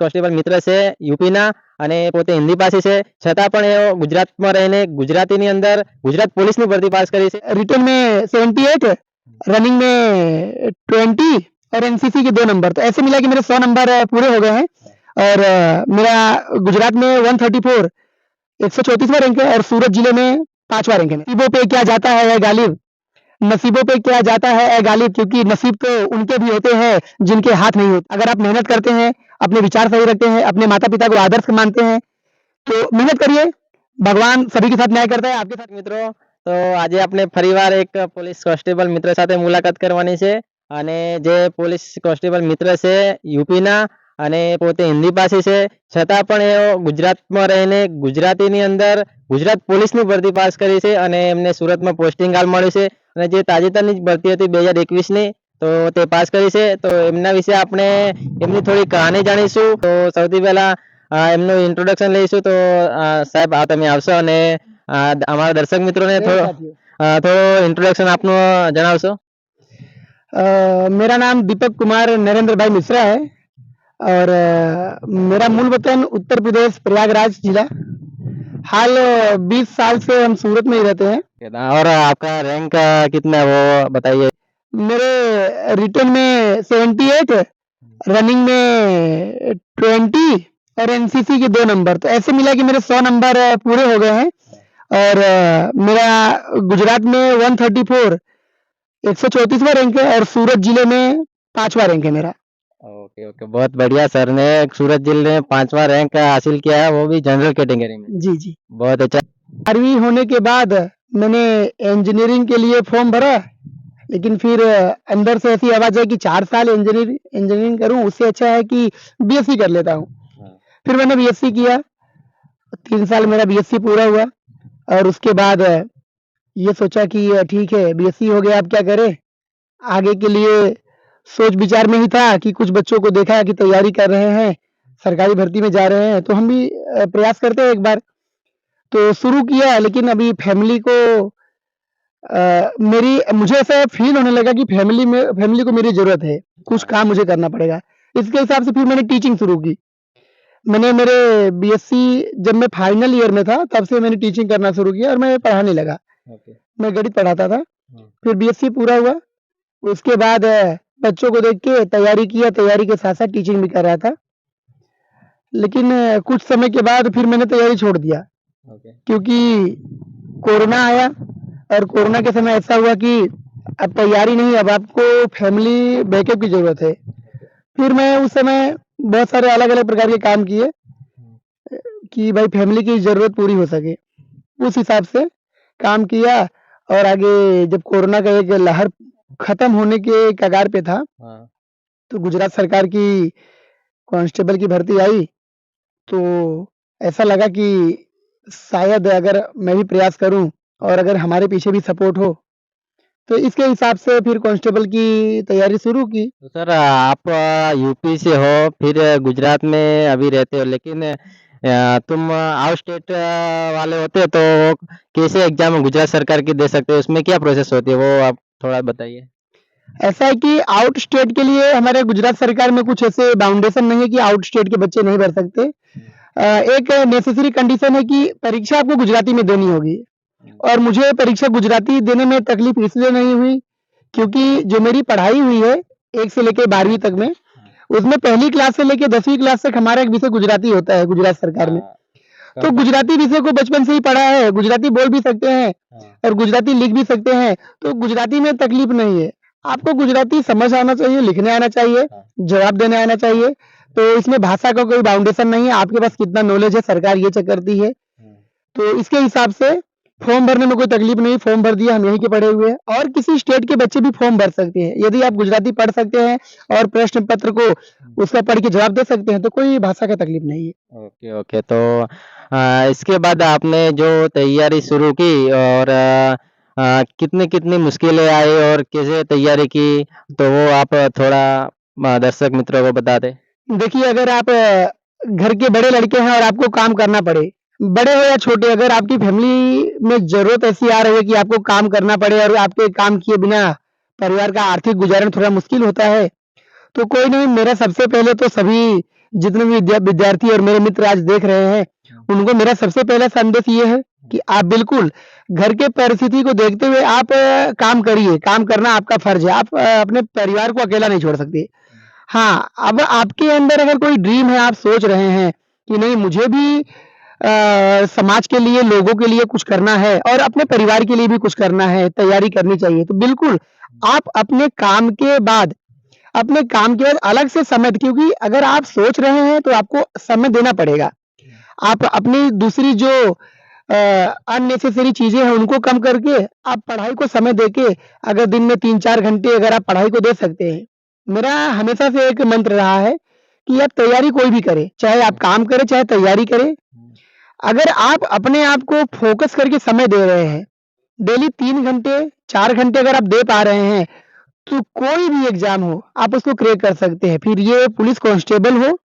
Constable મિત્ર છે યુપીના અને પોતે હિન્દી ભાષી છે છતાં પણ એઓ ગુજરાતમાં રહીને ગુજરાતીની અંદર ગુજરાત પોલીસની ભરતી પાસ કરી છે। रिटर्न में 78, रनिंग में 20 और एनसीसी के 2 नंबर। तो ऐसे मिला कि मेरे 100 नंबर पूरे हो गए हैं और मेरा गुजरात में 134 134वां रैंक है और सूरत जिले में 5वां रैंक है। नसीबों पे क्या जाता है ऐ गालिब, नसीबों पे क्या जाता है ऐ गालिब, क्योंकि नसीब तो उनके भी होते हैं जिनके हाथ नहीं होते। अगर आप मेहनत करते हैं, अपने विचार सही रखते हैं, अपने माता पिता को आदर्श मानते हैं तो मेहनत करिए, भगवान सभी के साथ न्याय करता है, आपके साथ। મિત્રો તો આજે આપણે ફરીવાર એક પોલીસ કોન્સ્ટેબલ મિત્ર સાથે મુલાકાત કરવાની છે અને જે પોલીસ કોન્સ્ટેબલ મિત્ર છે યુપીના અને પોતે હિન્દી ભાષી છે છતાં પણ એઓ ગુજરાતમાં રહીને ગુજરાતીની અંદર ગુજરાત પોલીસની ભરતી પાસ કરી છે અને એમને સુરતમાં પોસ્ટિંગ હાલ મળી છે અને જે તાજેતરની જ ભરતી હતી 2021ની તો તે પાસ કરી છે। તો એમના વિશે આપણે એમની થોડી કહાની જાણીશું। તો સૌથી પહેલા એમનું ઇન્ટ્રોડક્શન લઈશું। તો સાહેબ આ તમે આવશો અને અમારા દર્શક મિત્રોને થોડો इंट्रोडक्शन આપનું જણાવશો। मेरा नाम दीपक कुमार नरेंद्र भाई मिश्रा है और मेरा मूल वतन उत्तर प्रदेश प्रयागराज जिला। हाल 20 साल से हम सूरत में ही रहते हैं। और आपका रैंक कितना है वो बताइए। मेरे रिटर्न में 78, रनिंग में 20 और एनसीसी के 2 नंबर। तो ऐसे मिला कि मेरे 100 नंबर पूरे हो गए हैं और मेरा गुजरात में 134 134वां रैंक है और सूरत जिले में 5वां रैंक है मेरा। ओके ओके बहुत बढ़िया सर ने सूरत जिले में 5वां रैंक हासिल किया है वो भी जनरल कैटेगरी में। जी जी बहुत अच्छा। 12वीं होने के बाद मैंने इंजीनियरिंग के लिए फॉर्म भरा, लेकिन फिर अंदर से ऐसी आवाज है कि 4 साल इंजीनियरिंग करूं, उससे अच्छा है कि बीएससी कर लेता हूं। फिर मैंने बीएससी किया, 3 साल मेरा बीएससी पूरा हुआ और उसके बाद ये सोचा कि ठीक है बीएससी हो गया, अब क्या करें। आगे के लिए सोच विचार में ही था कि कुछ बच्चों को देखा कि तैयारी कर रहे हैं, सरकारी भर्ती में जा रहे हैं, तो हम भी प्रयास करते हैं एक बार। तो शुरू किया, लेकिन अभी फैमिली को मुझे ऐसा फील होने लगा कि फैमिली को मेरी ज़रूरत है, कुछ काम मुझे करना पड़ेगा। इसके हिसाब से फिर मैंने टीचिंग शुरू की। मैंने मेरे बीएससी जब मैं फाइनल ईयर में था तब से मैंने टीचिंग करना शुरू किया और मैं पढ़ाने लगा। मैं गणित पढ़ाता था। फिर बीएससी पूरा हुआ, उसके बाद बच्चों को देख के तैयारी किया, तैयारी के साथ-साथ टीचिंग भी कर रहा था। लेकिन कुछ समय के बाद फिर मैंने तैयारी छोड़ दिया, क्योंकि कोरोना आया और कोरोना के समय ऐसा हुआ कि अब तैयारी नहीं, अब आपको फैमिली बैकअप की ज़रूरत है। फिर मैं उस समय बहुत सारे अलग-अलग प्रकार के काम किए कि भाई फैमिली की ज़रूरत पूरी हो सके। उस हिसाब से काम किया और आगे जब कोरोना का एक लहर खत्म होने के कगार पे था, तो गुजरात सरकार की कांस्टेबल की भर्ती आई, तो ऐसा लगा कि शायद अगर मैं भी प्रयास करूं और अगर हमारे पीछे भी सपोर्ट हो, तो इसके हिसाब से फिर कांस्टेबल की तैयारी शुरू की। तो सर आप यूपी से हो फिर गुजरात में अभी रहते हो लेकिन तुम आउट स्टेट वाले होते तो कैसे एग्जाम गुजरात सरकार की दे सकते हो उसमें क्या प्रोसेस होती है वो आप थोड़ा बताइए। ऐसा है कि आउट स्टेट के लिए हमारे गुजरात सरकार में कुछ ऐसे बाउंडेशन नहीं है कि आउट स्टेट के बच्चे नहीं भर सकते। एक नेसेसरी कंडीशन है कि परीक्षा आपको गुजराती में देनी होगी और मुझे परीक्षा गुजराती देने में तकलीफ इसलिए नहीं हुई क्योंकि जो मेरी पढ़ाई हुई है 1 से लेके 12वीं तक में, उसमें पहली क्लास से लेके 10वीं क्लास तक हमारा एक विषय गुजराती होता है गुजरात सरकार में। तो गुजराती विषय को बचपन से ही पढ़ा है, गुजराती बोल भी सकते हैं और गुजराती लिख भी सकते हैं, तो गुजराती में तकलीफ नहीं है। आपको गुजराती समझ आना चाहिए, लिखने आना चाहिए, जवाब देने आना चाहिए। तो इसमें भाषा का कोई बाउंडेशन नहीं है, आपके पास कितना नॉलेज है सरकार ये चेक करती है। तो इसके हिसाब से फॉर्म भरने में कोई तकलीफ नहीं, फॉर्म भर दिया, हम यहीं के पढ़े हुए हैं और किसी स्टेट के बच्चे भी फॉर्म भर सकते हैं। यदि आप गुजराती पढ़ सकते हैं और प्रश्न पत्र को उसका पढ़ के जवाब दे सकते हैं तो कोई भाषा का तकलीफ नहीं है। ओके ओके तो इसके बाद आपने जो तैयारी शुरू की और कितनी कितनी मुश्किलें आई और कैसे तैयारी की तो वो आप थोड़ा दर्शक मित्रों को बता दें। देखिए, अगर आप घर के बड़े लड़के हैं और आपको काम करना पड़े, बड़े हो या छोटे, अगर आपकी फैमिली में ज़रूरत ऐसी आ रही है कि आपको काम करना पड़े और आपके काम किए बिना परिवार का आर्थिक गुजारण थोड़ा मुश्किल होता है, तो कोई नहीं, मेरा सबसे पहले तो सभी जितने भी विद्यार्थी और मेरे मित्र आज देख रहे हैं, उनको मेरा सबसे पहला संदेश ये है कि आप बिल्कुल घर के परिस्थिति को देखते हुए आप काम करिए, काम करना आपका फ़र्ज़ है। आप अपने परिवार को अकेला नहीं छोड़ सकते। हाँ, अब आपके अंदर अगर कोई ड्रीम है, आप सोच रहे हैं कि नहीं मुझे भी समाज के लिए, लोगों के लिए कुछ करना है और अपने परिवार के लिए भी कुछ करना है, तैयारी करनी चाहिए। तो बिल्कुल, आप अपने काम के बाद अलग से समय क्योंकि अगर आप सोच रहे हैं तो आपको समय देना पड़ेगा। आप अपनी दूसरी जो अननेसेसरी चीज़ें हैं उनको कम करके आप पढ़ाई को समय देके अगर दिन में 3-4 घंटे अगर आप पढ़ाई को दे सकते हैं। मेरा हमेशा से एक मंत्र रहा है कि आप तैयारी कोई भी करे, चाहे आप काम करें, चाहे तैयारी करें। अगर आप अपने आप को फ़ोकस करके समय दे रहे हैं, डेली 3 घंटे, 4 घंटे अगर आप दे पा रहे हैं, तो कोई भी एग्ज़ाम हो, आप उसको क्रैक कर सकते हैं। फिर ये पुलिस कांस्टेबल हो,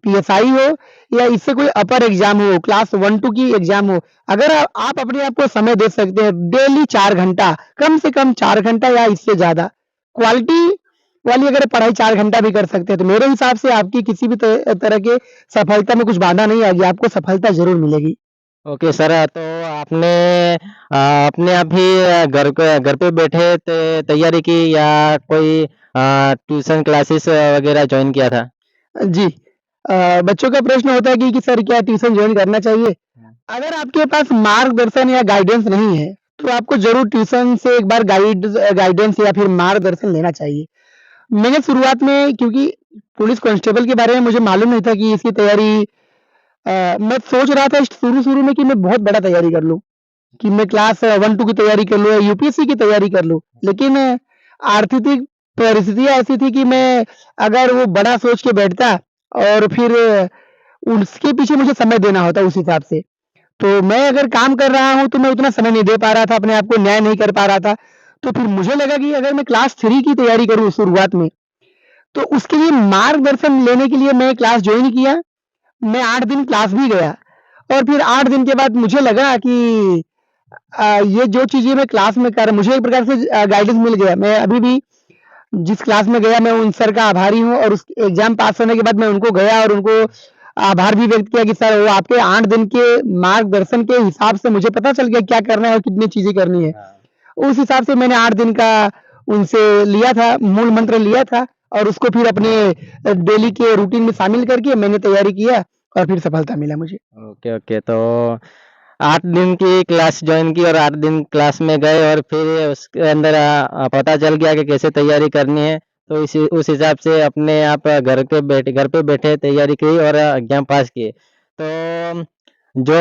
पीएसआई हो या इससे कोई अपर एग्ज़ाम हो, क्लास 1-2 की एग्ज़ाम हो, अगर आप अपने आप को समय दे सकते हैं, डेली 4 घंटा, कम से कम 4 घंटा या इससे ज़्यादा, क्वालिटी वाली अगर पढ़ाई 4 घंटा भी कर सकते हैं, तो मेरे हिसाब से आपकी किसी भी तरह के सफलता में कुछ बाधा नहीं आएगी, आपको सफलता ज़रूर मिलेगी। ओके सर, तो आपने अपने आप ही घर पे बैठे तैयारी की या कोई ट्यूशन क्लासेस वगैरह जॉइन किया था? जी। बच्चों का प्रश्न होता है कि सर क्या ट्यूशन जॉइन करना चाहिए? अगर आपके पास मार्गदर्शन या गाइडेंस नहीं है, तो आपको ज़रूर ट्यूशन से एक बार गाइडेंस या फिर मार्गदर्शन लेना चाहिए। मैंने शुरुआत में क्योंकि पुलिस कांस्टेबल के बारे में मुझे मालूम नहीं था कि इसकी तैयारी मैं सोच रहा था शुरू-शुरू में कि मैं बहुत बड़ा तैयारी कर लूँ, कि मैं क्लास 1-2 की तैयारी कर लूँ या यूपीएससी की तैयारी कर लूँ। लेकिन आर्थिक परिस्थितियाँ ऐसी थी कि मैं अगर वो बड़ा सोच के बैठता और फिर उसके पीछे मुझे समय देना होता उस हिसाब से। तो मैं अगर काम कर रहा हूँ, तो मैं उतना समय नहीं दे पा रहा था, अपने आप को न्याय नहीं कर पा रहा था। तो फिर मुझे लगा कि अगर मैं क्लास 3 की तैयारी करूँ शुरुआत में, तो उसके लिए मार्गदर्शन लेने के लिए मैं क्लास जॉइन किया। मैं 8 दिन क्लास भी गया और फिर 8 दिन के बाद मुझे लगा कि ये जो चीज़ें मैं क्लास में कर मुझे एक प्रकार से गाइडेंस मिल गया। मैं अभी भी जिस क्लास में गया मैं उन सर का आभारी हूँ और उस एग्ज़ाम पास होने के बाद मैं उनको गया और उनको आभार भी व्यक्त किया कि सर वो आपके 8 दिन के मार्गदर्शन के हिसाब से मुझे पता चल गया क्या करना है और कितनी चीज़ें करनी है। उस हिसाब से मैंने 8 दिन का उनसे लिया था, मूल मंत्र लिया था और उसको फिर अपने डेली के रूटीन में शामिल करके मैंने तैयारी किया और फिर सफलता मिला मुझे। Okay, okay. तो 8 दिन की क्लास जॉइन की और 8 दिन क्लास में गए और फिर उसके अंदर पता चल गया कि कैसे तैयारी करनी है, तो इसी उस हिसाब से अपने आप घर पे बैठे तैयारी की और एग्ज़ाम पास किए। तो जो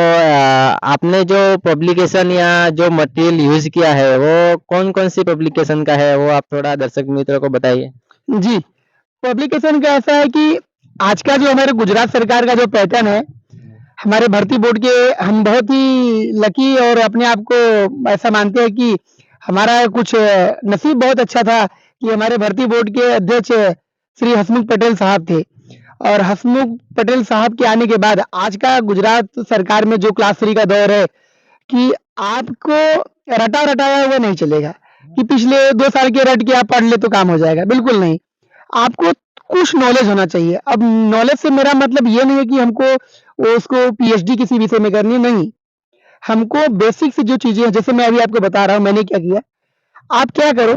आपने जो पब्लिकेशन या जो मटेरियल यूज़ किया है, वो कौन-कौन सी पब्लिकेशन का है? वो आप थोड़ा दर्शक मित्रों को बताइए। जी, पब्लिकेशन का ऐसा है कि आज का जो हमारे गुजरात सरकार का जो पैटर्न है, हमारे भर्ती बोर्ड के हम बहुत ही लकी और अपने आप को ऐसा मानते हैं कि हमारा कुछ नसीब बहुत अच्छा था कि हमारे भर्ती बोर्ड के अध्यक्ष श्री हसमुख पटेल साहब थे और हसमुख पटेल साहब के आने के बाद आज का गुजरात सरकार में जो क्लास 3 का दौर है कि आपको रटा-रटाया हुआ नहीं चलेगा कि पिछले 2 साल के रट के आप पढ़ ले तो काम हो जाएगा, बिल्कुल नहीं। आपको कुछ नॉलेज होना चाहिए। अब नॉलेज से मेरा मतलब ये नहीं है कि हमको वो उसको पीएचडी किसी विषय में करनी है, नहीं। हमको बेसिक से जो चीज़ें हैं, जैसे मैं अभी आपको बता रहा हूँ मैंने क्या किया, आप क्या करो,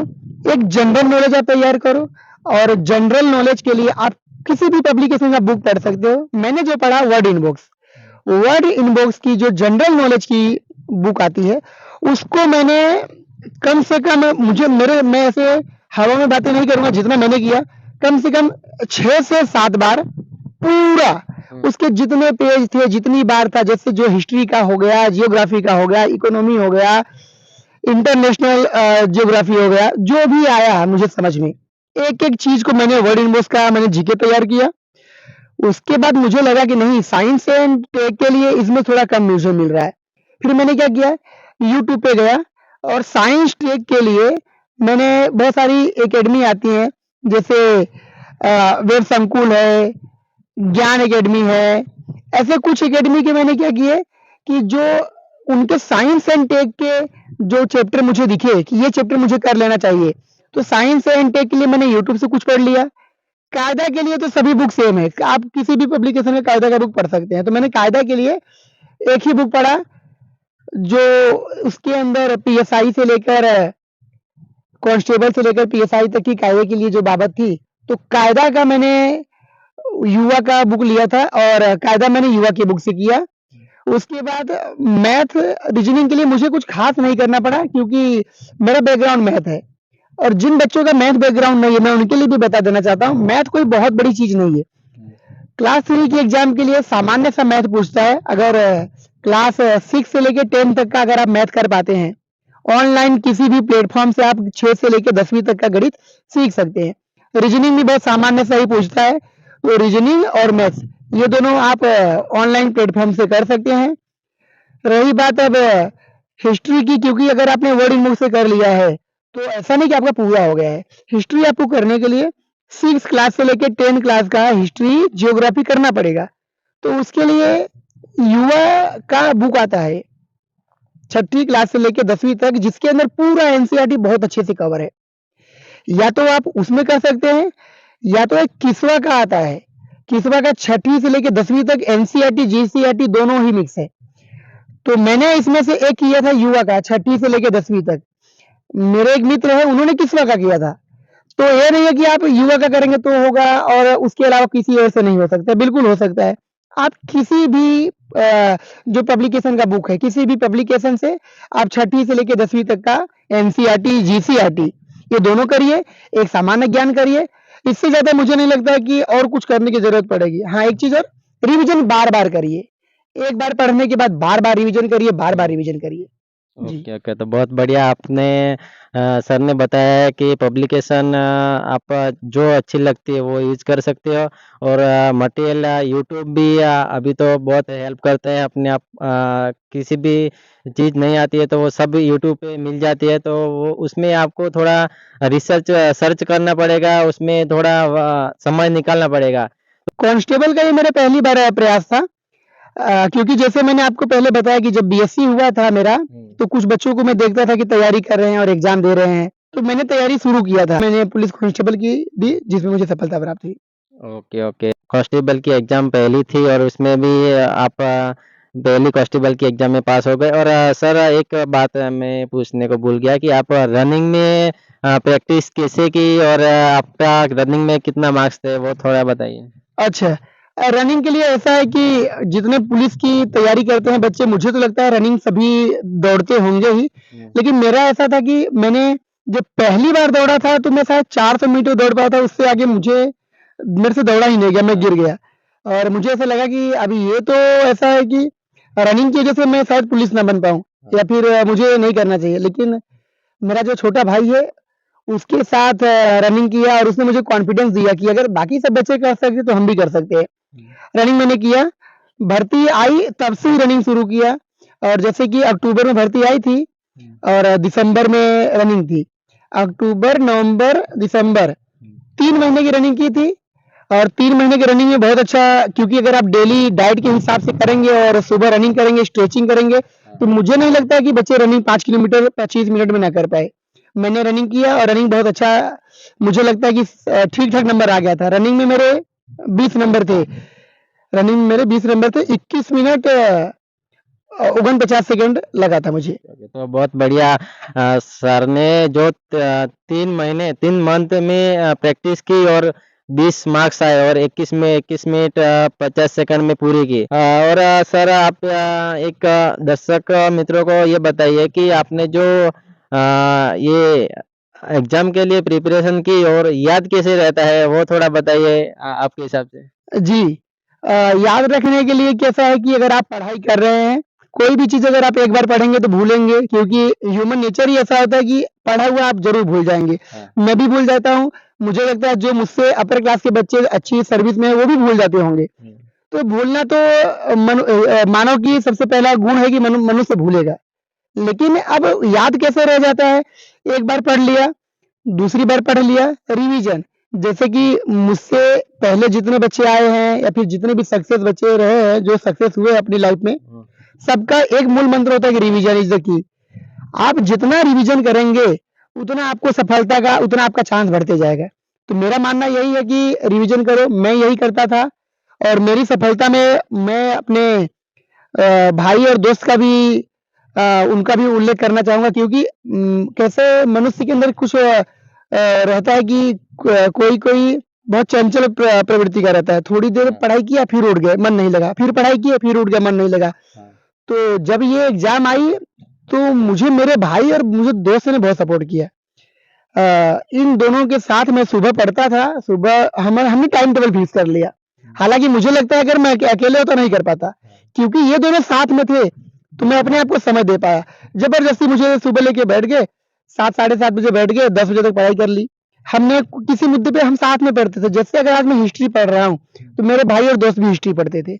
एक जनरल नॉलेज आप तैयार करो और जनरल नॉलेज के लिए आप किसी भी पब्लिकेशन का बुक पढ़ सकते हो। मैंने जो पढ़ा वर्ड इनबॉक्स की जो जनरल नॉलेज की बुक आती है, उसको मैंने कम से कम मैं ऐसे हवा में बातें नहीं करूँगा जितना मैंने किया, कम से कम 6 से 7 बार पूरा उसके जितने पेज थे, जितनी बार था, जैसे जो हिस्ट्री का हो गया, जियोग्राफी का हो गया, इकोनॉमी हो गया, इंटरनेशनल जियोग्राफी हो गया, जो भी आया मुझे समझ में, एक-एक चीज़ को मैंने वर्ड इनबॉक्स का मैंने जीके तैयार किया। उसके बाद मुझे लगा कि नहीं साइंस एंड टेक के लिए इसमें थोड़ा कम मुझे मिल रहा है। फिर मैंने क्या किया यूट्यूब पे गया और साइंस टेक के लिए मैंने बहुत सारी एकेडमी आती हैं जैसे वेब संकुल है, ज्ञान एकेडमी है, ऐसे कुछ एकेडमी के मैंने क्या किए कि जो उनके साइंस एंड टेक के जो चैप्टर मुझे दिखे कि ये चैप्टर मुझे कर लेना चाहिए। तो साइंस एंड टेक के लिए मैंने यूट्यूब से कुछ पढ़ लिया। कायदा के लिए तो सभी बुक सेम है। आप किसी भी पब्लिकेशन में कायदा का बुक पढ़ सकते हैं। तो मैंने कायदा के लिए एक ही बुक पढ़ा, जो उसके अंदर पीएसआई से लेकर कांस्टेबल से लेकर पीएसआई तक की कायदे के लिए जो बाबत थी। तो कायदा का मैंने युवा का बुक लिया था और कायदा मैंने युवा की बुक से किया। उसके बाद मैथ, रीजनिंग के लिए मुझे कुछ खास नहीं करना पड़ा, क्योंकि मेरा बैकग्राउंड मैथ है। और जिन बच्चों का मैथ बैकग्राउंड नहीं है, मैं उनके लिए भी बता देना चाहता हूँ, मैथ कोई बहुत बड़ी चीज नहीं है। क्लास 3 के एग्जाम के लिए सामान्य सा मैथ पूछता है। अगर क्लास 6 से लेके 10 तक का अगर आप मैथ कर पाते हैं, ऑनलाइन किसी भी प्लेटफॉर्म से आप 6 से लेके 10वीं तक का गणित सीख सकते हैं। रीजनिंग भी बहुत सामान्य सा ही पूछता है। तो रीजनिंग और मैथ्स ये दोनों आप ऑनलाइन प्लेटफॉर्म से कर सकते हैं। रही बात अब हिस्ट्री की, क्योंकि अगर आपने वर्ड इन बुक से कर लिया है, तो ऐसा नहीं कि आपका पूरा हो गया है। हिस्ट्री आपको करने के लिए 6 क्लास से लेके 10 क्लास का हिस्ट्री, जियोग्राफी करना पड़ेगा। तो उसके लिए युवा का बुक आता है 6ठी क्लास से लेके 10वीं तक, जिसके अंदर पूरा एनसीईआरटी बहुत अच्छे से कवर है। या तो आप उसमें कर सकते हैं, या तो एक किस्वा का आता है। किस्वा का 6ठी से लेके 10वीं तक एनसीईआरटी, जीसीईआरटी दोनों ही मिक्स है। तो मैंने इसमें से एक किया था युवा का 6ठी से लेके 10वीं तक। मेरे एक मित्र है, उन्होंने किस्वा का किया था। तो ये नहीं है कि आप युवा का करेंगे तो होगा और उसके अलावा किसी और से नहीं हो सकता, बिल्कुल हो सकता है। आप किसी भी जो पब्लिकेशन का बुक है, किसी भी पब्लिकेशन से आप 6ठी से लेके 10वीं तक का एनसीईआरटी, जीसीईआरटी ये दोनों करिए, एक सामान्य ज्ञान करिए। इससे ज़्यादा मुझे नहीं लगता है कि और कुछ करने की ज़रूरत पड़ेगी। हाँ, एक चीज़ और, रिवीजन बार-बार करिए। एक बार पढ़ने के बाद बार-बार रिवीजन करिए, बार-बार रिवीजन करिए। जी। ओके ओके, तो बहुत बढ़िया आपने सर ने बताया है कि पब्लिकेशन आप जो अच्छी लगती है वो यूज कर सकते हो, और मटेरियल यूट्यूब भी अभी तो बहुत हेल्प करता है। अपने आप किसी भी चीज़ नहीं आती है तो वो सब यूट्यूब पे मिल जाती है, तो वो उसमें आपको थोड़ा रिसर्च सर्च करना पड़ेगा, उसमें थोड़ा समय निकालना पड़ेगा। कांस्टेबल का ये मेरा पहली बार प्रयास था। क्योंकि जैसे मैंने आपको पहले बताया कि जब बीएससी हुआ था मेरा, तो कुछ बच्चों को मैं देखता था कि तैयारी कर रहे हैं और एग्जाम दे रहे हैं, तो मैंने तैयारी शुरू किया था। मैंने पुलिस कांस्टेबल की दी, जिसमें मुझे सफलता प्राप्त हुई। ओके ओके, कांस्टेबल की एग्जाम पहली थी और उसमें भी आप पहली कांस्टेबल की एग्जाम में पास हो गए। और सर एक बात मैं पूछने को भूल गया कि आप रनिंग में प्रैक्टिस कैसे की, और आपका रनिंग में कितना मार्क्स थे वो थोड़ा बताइए। अच्छा, रनिंग के लिए ऐसा है कि जितने पुलिस की तैयारी करते हैं बच्चे, मुझे तो लगता है रनिंग सभी दौड़ते होंगे ही। लेकिन मेरा ऐसा था कि मैंने जब पहली बार दौड़ा था तो मैं शायद 400 मीटर दौड़ पाया था, उससे आगे मेरे से दौड़ा ही नहीं गया, मैं गिर गया। और मुझे ऐसा लगा कि अभी ये तो ऐसा है कि रनिंग की वजह से मैं शायद पुलिस ना बन पाऊँ, या फिर मुझे नहीं करना चाहिए। लेकिन मेरा जो छोटा भाई है, उसके साथ रनिंग किया और उसने मुझे कॉन्फिडेंस दिया कि अगर बाकी सब बच्चे कर सकते तो हम भी कर सकते हैं। रनिंग मैंने किया, भर्ती आई तब से ही रनिंग शुरू किया। और जैसे कि अक्टूबर में भर्ती आई थी और दिसंबर में रनिंग थी। अक्टूबर, नवंबर, दिसंबर 3 महीने की रनिंग की थी। और 3 महीने की रनिंग में बहुत अच्छा, क्योंकि अगर आप डेली डाइट के हिसाब से करेंगे और सुबह रनिंग करेंगे, स्ट्रेचिंग करेंगे, तो मुझे नहीं लगता है कि बच्चे रनिंग 5 किलोमीटर 25 मिनट में ना कर पाए। मैंने रनिंग किया और रनिंग बहुत अच्छा, मुझे लगता है कि ठीक-ठाक नंबर आ गया था। रनिंग में मेरे 20 नंबर थे। रनिंग में मेरे 20 नंबर थे, 21 मिनट 49 सेकंड लगा था मुझे। तो बहुत बढ़िया। सर ने जो 3 मंथ में प्रैक्टिस की और 20 मार्क्स आए, और 21 मिनट 50 सेकंड में पूरी की। और सर आप एक दर्शक मित्रों को ये बताइए कि आपने जो ये एग्जाम के लिए प्रिपरेशन की और याद कैसे रहता है वो थोड़ा बताइए आपके हिसाब से। जी। याद रखने के लिए कैसा है कि अगर आप पढ़ाई कर रहे हैं, कोई भी चीज़ अगर आप एक बार पढ़ेंगे तो भूलेंगे, क्योंकि ह्यूमन नेचर ही ऐसा होता है कि पढ़ा हुआ आप ज़रूर भूल जाएँगे। मैं भी भूल जाता हूँ, मुझे लगता है जो मुझसे अपर क्लास के बच्चे अच्छी सर्विस में हैं, वो भी भूल जाते होंगे। तो भूलना तो मानव की सबसे पहला गुण है कि मनुष्य भूलेगा। लेकिन अब याद कैसे रह जाता है? एक बार पढ़ लिया, दूसरी बार पढ़ लिया, रिवीजन। जैसे कि मुझसे पहले जितने बच्चे आए हैं या फिर जितने भी सक्सेस बच्चे रहे हैं, जो सक्सेस हुए अपनी लाइफ में, सबका एक मूल मंत्र होता है कि रिवीजन इज़ द की। आप जितना रिवीजन करेंगे, उतना आपको सफलता का, उतना आपका चांस बढ़ते जाएगा। तो मेरा मानना यही है कि रिवीजन करो, मैं यही करता था और मेरी सफलता में मैं अपने भाई और दोस्त का भी उनका भी उल्लेख करना चाहूँगा क्योंकि कैसे मनुष्य के अंदर कुछ रहता है कि कोई-कोई बहुत चंचल प्रवृत्ति का रहता है। थोड़ी देर हाँ, पढ़ाई किया फिर उठ गए, मन नहीं लगा, फिर पढ़ाई किया फिर उठ गया, मन नहीं लगा। हाँ, तो जब ये एग्ज़ाम आई तो मुझे मेरे भाई और मुझे दोस्त ने बहुत सपोर्ट किया। इन दोनों के साथ मैं सुबह पढ़ता था, सुबह हमने टाइम टेबल फिक्स कर लिया। हालाँकि मुझे लगता है अगर मैं अकेले होता नहीं कर पाता, क्योंकि ये दोनों साथ में थे, तो मैं अपने आप को समय दे पाया। ज़बरदस्ती मुझे सुबह लेके बैठ गए, 7 साढ़े 7 बजे बैठ गए, 10 बजे तक पढ़ाई कर ली। हमने किसी मुद्दे पे हम साथ में पढ़ते थे, जैसे अगर आज मैं हिस्ट्री पढ़ रहा हूँ, तो मेरे भाई और दोस्त भी हिस्ट्री पढ़ते थे।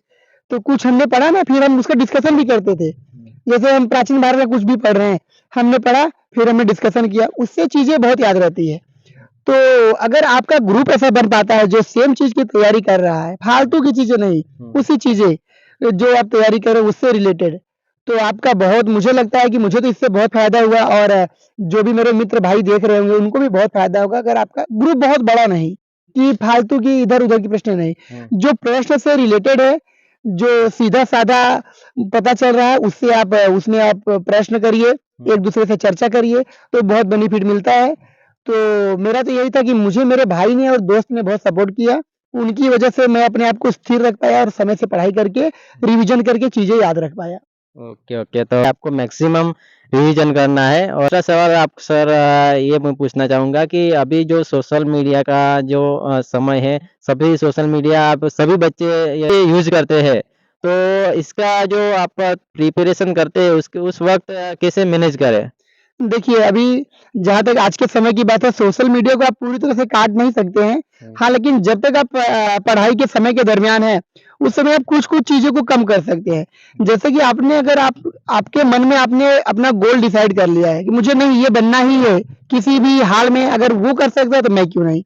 तो कुछ हमने पढ़ा ना फिर हम उसका डिस्कशन भी करते थे। जैसे हम प्राचीन भारत का कुछ भी पढ़ रहे हैं, हमने पढ़ा फिर हमने डिस्कशन किया, उससे चीज़ें बहुत याद रहती है। तो अगर आपका ग्रुप ऐसा बन पाता है जो सेम चीज़ की तैयारी कर रहा है, फालतू की चीज़ें नहीं, उसी चीज़ें जो आप तैयारी कर रहे हो उससे रिलेटेड, तो आपका बहुत मुझे लगता है कि मुझे तो इससे बहुत फ़ायदा हुआ और जो भी मेरे मित्र भाई देख रहे होंगे उनको भी बहुत फ़ायदा होगा अगर आपका ग्रुप बहुत बड़ा नहीं, कि फालतू की इधर-उधर की प्रश्न नहीं। जो प्रश्न से रिलेटेड है, जो सीधा-साधा पता चल रहा है उससे आप उसमें आप प्रश्न करिए, एक-दूसरे से चर्चा करिए, तो बहुत बेनिफिट मिलता है। तो मेरा तो यही था कि मुझे मेरे भाई ने और दोस्त ने बहुत सपोर्ट किया। उनकी वजह से मैं अपने आप को स्थिर रख पाया और समय से पढ़ाई करके, रिवीजन करके चीज़ें याद रख पाया। Okay, okay. तो आपको मैक्सिमम रिवीजन करना है और दूसरा सवाल आप सर ये मैं पूछना चाहूँगा कि अभी जो सोशल मीडिया का जो समय है, सभी सोशल मीडिया आप सभी बच्चे ये यूज़ करते हैं। तो इसका जो आप प्रिपरेशन करते हैं उसके उस वक़्त कैसे मैनेज करें? देखिए, अभी जहाँ तक आज के समय की बात है, सोशल मीडिया को आप पूरी तरह से काट नहीं सकते हैं। हाँ, लेकिन जब तक आप पढ़ाई के समय के दरमियान हैं, उस समय आप कुछ-कुछ चीज़ों को कम कर सकते हैं। जैसे कि आपने अगर आपके मन में आपने अपना गोल डिसाइड कर लिया है कि मुझे नहीं ये बनना ही है, किसी भी हाल में अगर वो कर सकता है तो मैं क्यों नहीं?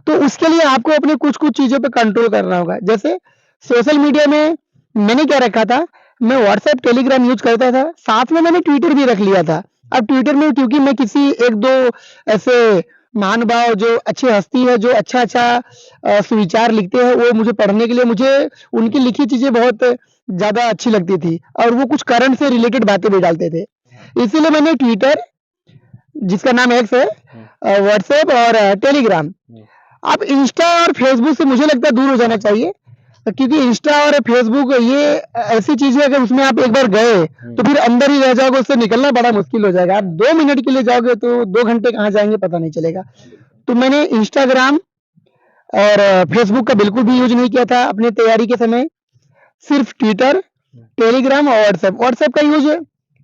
तो उसके लिए आपको अपने कुछ-कुछ चीज़ों पे कंट्रोल करना होगा। जैसे सोशल मीडिया में मैंने क्या रखा था, मैं व्हाट्सएप, टेलीग्राम यूज़ करता था, साथ में मैंने ट्विटर भी रख लिया था। अब ट्विटर में क्योंकि मैं किसी 1-2 ऐसे महानुभाव जो अच्छी हस्ती है, जो अच्छा-अच्छा सुविचार लिखते हैं, वो मुझे पढ़ने के लिए मुझे उनकी लिखी चीज़ें बहुत ज़्यादा अच्छी लगती थी और वो कुछ करंट से रिलेटेड बातें भी डालते थे। इसीलिए मैंने ट्विटर, जिसका नाम एक्स है, व्हाट्सएप और टेलीग्राम, आप इंस्टा और फेसबुक से मुझे लगता है दूर हो जाना चाहिए क्योंकि इंस्टा और फेसबुक ये ऐसी चीज़ है अगर उसमें आप एक बार गए तो फिर अंदर ही रह जाओगे, उससे निकलना बड़ा मुश्किल हो जाएगा। आप 2 मिनट के लिए जाओगे तो 2 घंटे कहाँ जाएँगे पता नहीं चलेगा। तो मैंने इंस्टाग्राम और फेसबुक का बिल्कुल भी यूज़ नहीं किया था अपनी तैयारी के समय। सिर्फ़ ट्विटर, टेलीग्राम और व्हाट्सएप। व्हाट्सएप का यूज़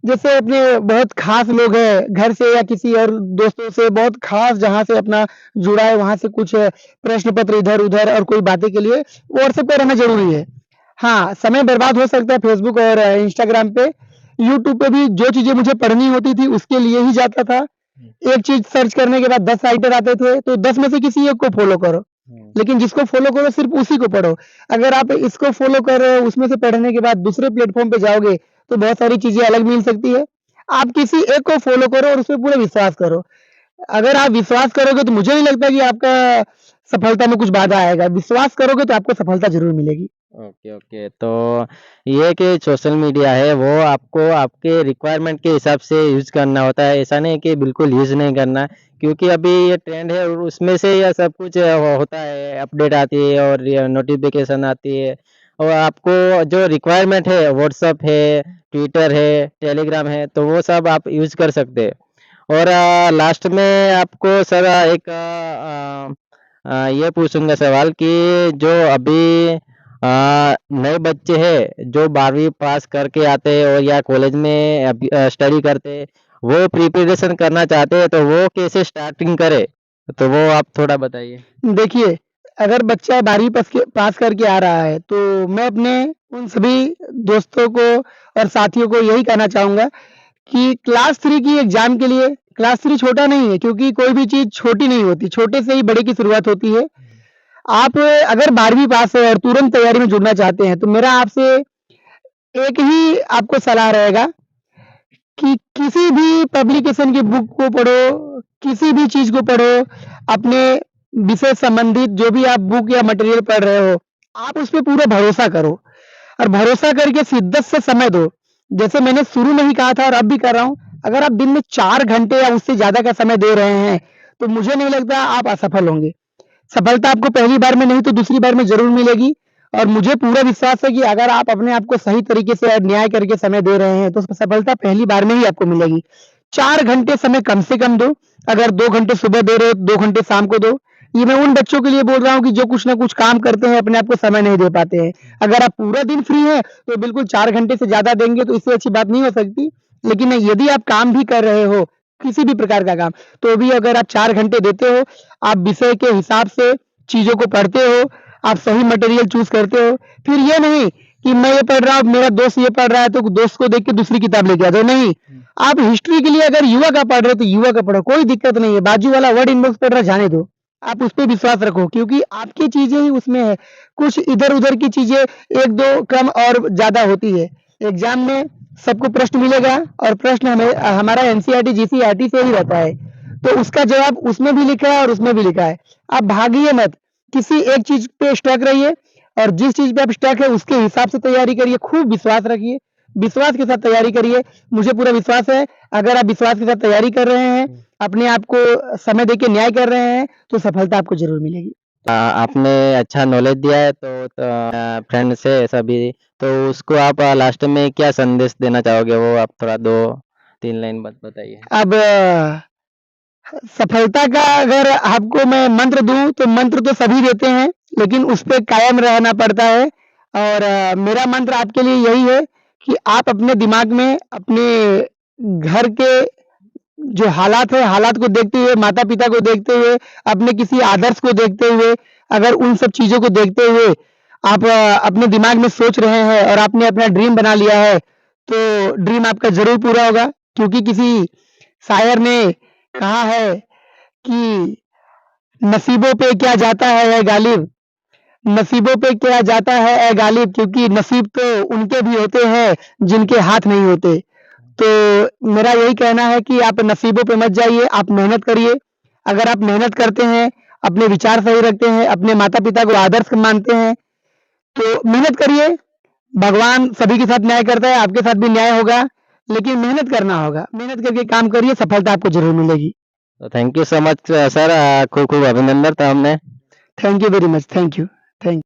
जैसे अपने बहुत ख़ास लोग हैं, घर से या किसी और दोस्तों से बहुत ख़ास जहाँ से अपना जुड़ा है, वहाँ से कुछ प्रश्न पत्र इधर-उधर और कोई बातें के लिए व्हाट्सएप पे रहना ज़रूरी है। हाँ, समय बर्बाद हो सकता है फेसबुक और इंस्टाग्राम पे। यूट्यूब पे भी जो चीज़ें मुझे पढ़नी होती थी, उसके लिए ही जाता था। एक चीज़ सर्च करने के बाद 10 राइटर आते थे, तो 10 में से किसी एक को फ़ॉलो करो। लेकिन जिसको फ़ॉलो करो सिर्फ़ उसी को पढ़ो। अगर आप इसको फ़ॉलो कर रहे हो, उसमें से पढ़ने के बाद दूसरे प्लेटफ़ॉर्म पे जाओगे, तो बहुत सारी चीज़ें अलग मिल सकती है। आप किसी एक को फ़ॉलो करो और उसपे पूरा विश्वास करो। अगर आप विश्वास करोगे तो मुझे नहीं लगता कि आपका सफलता में कुछ बाधा आएगा। विश्वास करोगे तो आपको सफलता ज़रूर मिलेगी। Okay, okay. तो ये कि सोशल मीडिया है वो आपको आपके रिक्वायरमेंट के हिसाब से यूज़ करना होता है, ऐसा नहीं कि बिल्कुल यूज़ नहीं करना है। क्योंकि अभी ये ट्रेंड है और उसमें से यह सब कुछ होता है, अपडेट आती है और ये नोटिफ़िकेशन आती है और आपको जो रिक्वायरमेंट है व्हाट्सएप है, ट्विटर है, टेलीग्राम है, तो वो सब आप यूज़ कर सकते हैं। और लास्ट में आपको सर एक ये पूछूँगा सवाल कि जो अभी नए बच्चे हैं जो 12वीं पास करके आते हैं और या कॉलेज में अभी स्टडी करते हैं, वो प्रिपरेशन करना चाहते हैं तो वो कैसे स्टार्टिंग करे? तो वो आप थोड़ा बताइए? देखिए, अगर बच्चा 12वीं पास करके आ रहा है, तो मैं अपने उन सभी दोस्तों को और साथियों को यही कहना चाहूँगा कि क्लास 3 की एग्ज़ाम के लिए क्लास 3 छोटा नहीं है क्योंकि कोई भी चीज़ छोटी नहीं होती, छोटे से ही बड़े की शुरुआत होती है। आप अगर 12वीं पास है और तुरंत तैयारी में जुड़ना चाहते हैं, तो मेरा आपसे एक ही आपको सलाह रहेगा कि किसी भी पब्लिकेशन की बुक को पढ़ो, किसी भी चीज़ को पढ़ो, अपने विषय संबंधित जो भी आप बुक या मटेरियल पढ़ रहे हो, आप उस पे पूरा भरोसा करो और भरोसा करके शिद्दत से समय दो। जैसे मैंने शुरू में ही कहा था और अब भी कर रहा हूँ, अगर आप दिन में 4 घंटे या उससे ज़्यादा का समय दे रहे हैं, तो मुझे नहीं लगता आप असफल होंगे। सफलता आपको पहली बार में नहीं तो दूसरी बार में ज़रूर मिलेगी और मुझे पूरा विश्वास है कि अगर आप अपने आप को सही तरीके से और न्याय करके समय दे रहे हैं, तो सफलता पहली बार में ही आपको मिलेगी। 4 घंटे समय कम से कम दो, अगर 2 घंटे सुबह दे रहे हो, 2 घंटे शाम को दो। ये मैं उन बच्चों के लिए बोल रहा हूँ कि जो कुछ ना कुछ काम करते हैं, अपने आप को समय नहीं दे पाते हैं। अगर आप पूरा दिन फ्री हैं, तो बिल्कुल 4 घंटे से ज़्यादा देंगे तो इससे अच्छी बात नहीं हो सकती। लेकिन यदि आप काम भी कर रहे हो, किसी भी प्रकार का काम, तो भी अगर आप 4 घंटे देते हो, आप विषय के हिसाब से चीज़ों को पढ़ते हो, आप सही मटेरियल चूज़ करते हो, फिर ये नहीं कि मैं ये पढ़ रहा हूँ, मेरा दोस्त ये पढ़ रहा है, तो दोस्त को देख के दूसरी किताब लेके आ जाओ, नहीं। आप हिस्ट्री के लिए अगर युवा का पढ़ रहे हो, तो युवा का पढ़ो, कोई दिक्कत नहीं है। बाजू वाला वर्ड इनबॉक्स पढ़ रहा है, जाने दो। आप उस पे विश्वास रखो क्योंकि आपकी चीज़ें ही उसमें है। कुछ इधर-उधर की चीज़ें 1-2 कम और ज़्यादा होती है। एग्ज़ाम में सबको प्रश्न मिलेगा और प्रश्न हमारा एनसीईआरटी, जीसीईआरटी से ही रहता है। तो उसका जवाब उसमें भी लिखा है और उसमें भी लिखा है। आप भागिए मत, किसी एक चीज़ पे स्टक रहिए और जिस चीज़ पे आप स्टक है उसके हिसाब से तैयारी करिए, खूब विश्वास रखिए, विश्वास के साथ तैयारी करिए। मुझे पूरा विश्वास है, अगर आप विश्वास के साथ तैयारी कर रहे हैं, अपने आप को समय देके न्याय कर रहे हैं, तो सफलता आपको ज़रूर मिलेगी। आपने अच्छा नॉलेज दिया है तो फ्रेंड से सभी, तो उसको आप लास्ट में क्या संदेश देना चाहोगे? वो आप थोड़ा 2-3 लाइन बताइए। अब सफलता का अगर आपको मैं मंत्र दूँ, तो मंत्र तो सभी देते हैं, लेकिन उस पे कायम रहना पड़ता है और मेरा मंत्र आपके लिए यही है कि आप अपने दिमाग में अपने घर के जो हालात है, हालात को देखते हुए, माता-पिता को देखते हुए, अपने किसी आदर्श को देखते हुए, अगर उन सब चीज़ों को देखते हुए आप अपने दिमाग में सोच रहे हैं और आपने अपना ड्रीम बना लिया है, तो ड्रीम आपका ज़रूर पूरा होगा क्योंकि किसी शायर ने कहा है कि नसीबों पे क्या जाता है ऐ गालिब, नसीबों पे क्या जाता है ऐ गालिब क्योंकि नसीब तो उनके भी होते हैं जिनके हाथ नहीं होते। तो मेरा यही कहना है कि आप नसीबों पे मत जाइए, आप मेहनत करिए। अगर आप मेहनत करते हैं, अपने विचार सही रखते हैं, अपने माता-पिता को आदर्श मानते हैं, तो मेहनत करिए। भगवान सभी के साथ न्याय करता है, आपके साथ भी न्याय होगा, लेकिन मेहनत करना होगा। मेहनत करके काम करिए, सफलता आपको ज़रूर मिलेगी। तो thank you so much sir, खूब-खूब अभिनंदन था हमने। Thank you very much. Thank you. Thank